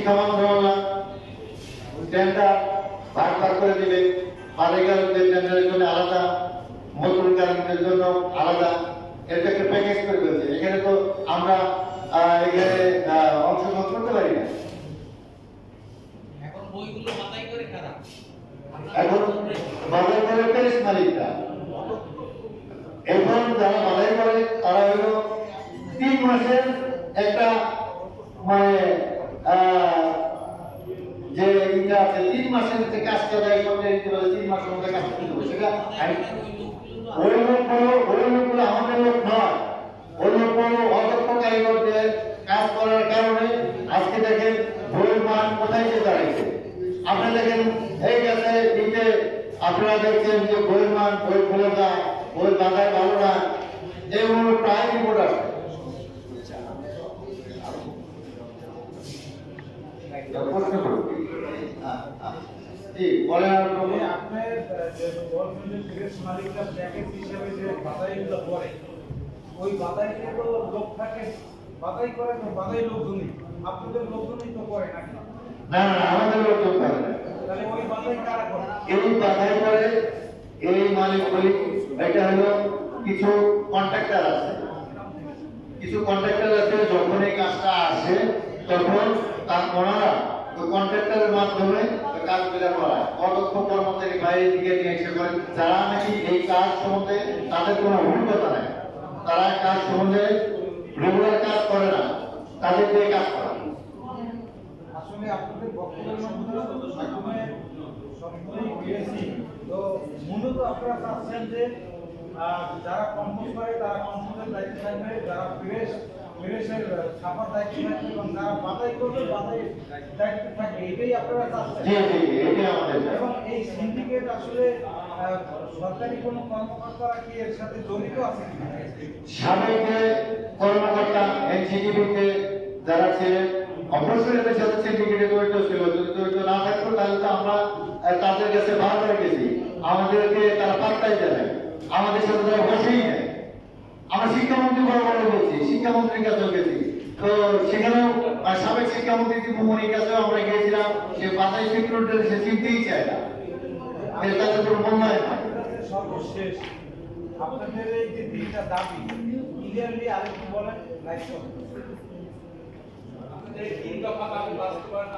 শিক্ষা মন্ত্রণালয় টেন্ডার ভাগ ভাগ করে দিবে, মালিকারদের টেন্ডারের জন্য আলাদা, মজুর কারণের জন্য আলাদা, এটা একটা প্যাকেজ করে ফেলছে। এখানে তো আমরা এখানে অংশগ্রহণ করতে পারি না। এখন বইগুলো বাছাই করে কারা? এখন বাছাই করে প্রেস মালিকরা। এখন যারা বাছাই করে তারা হলো 3 মাসের একটা মানে যে এটা আছে 3 মাসের যে কাজটা দেয় করতে দিতে বলে 3 মাসের মধ্যে কাজ করতে হবে। সেটা ওই লোকগুলো আমাদের লোক নয়। ওই লোকগুলো অদক্ষ কারিগরদের কাজ করার কারণে আজকে দেখেন বইয়ের মান কোথায় যে দাঁড়িয়েছে। আপনারা দেখেন এই গেছে দিতে আপনারা দেখছেন যে বইয়ের মান বই খুলে যায়, বই বাজায় ভালো না, এগুলো প্রায় রিপোর্ট আসে। প্রশ্ন করুন। আপনার প্রেস মালিকরা প্যাকেজ হিসেবে যে বাধাইগুলো করে, ওই বাধাইগুলো তো লোক থাকে, বাধাই করে তো বাধাই লোকজনই, আপনাদের লোকজনই তো করে নাকি? না না, আমাদের লোকজন করে না। তাহলে ওই বাধাই কারা করে? এই বাধাই করে এই মালিকগুলি, এটা হলো কিছু কন্ট্রাক্টর আছে, যখন এই কাজটা আসে তখন তার ওনারা ওই কন্ট্রাক্টরের মাধ্যমে কাজগুলো করায়। অদক্ষ কর্মচারী বাইরে দিকে নিয়ে এসে করে, যারা নাকি এই কাজ সম্বন্ধে তাদের কোনো অভিজ্ঞতা নেই, তারা কাজ সম্বন্ধে রেগুলার কাজ করে না, তাদের দিয়ে কাজ করা। আসলে আপনাদের বক্তব্যের মাধ্যমে সবগুলোই পেয়েছি। তো মূলত আপনারা চাচ্ছেন যে যারা কম্পোজ করে তারা কম্পোজের দায়িত্ব থাকবে, যারা প্রেসের ছাপার দায়িত্ব থাকবে, এবং যারা বাছাই করবে বাছাই দায়িত্ব থাকবে। এটাই আপনারা চাচ্ছেন। এবং এই সিন্ডিকেট আসলে সরকারি কোনো কর্মকর্তারা কি এর সাথে জড়িত আছে? সাবেক কর্মকর্তা এনসিটিভিতে যারা ছিলেন অবশ্যই এদের সাথে সিন্ডিকেটে জড়িত ছিল। যদি জড়িত না থাকতো তাহলে তো আমরা তাদের কাছে বারবার গেছি, আমাদেরকে তারা পাত্তাই দেয় না, আমাদের সাথে তারা বসেই নেয়। আমরা শিক্ষামন্ত্রী বরাবর গেছি, শিক্ষামন্ত্রীর কাছেও গেছি, তো সেখানেও সাবেক শিক্ষামন্ত্রী দীপুমণির কাছেও আমরা গিয়েছিলাম। সে বাছাই সিকিউরিটি সে চিনতেই চায় না, তাদের কোনো মূল্যায়ন নাই। সর্বশেষ আপনাদের এই যে 3টা দাবি ক্লিয়ারলি আরেকটু বলেন। আপনাদের এই 3 দফা দাবি বাস্তবায়ন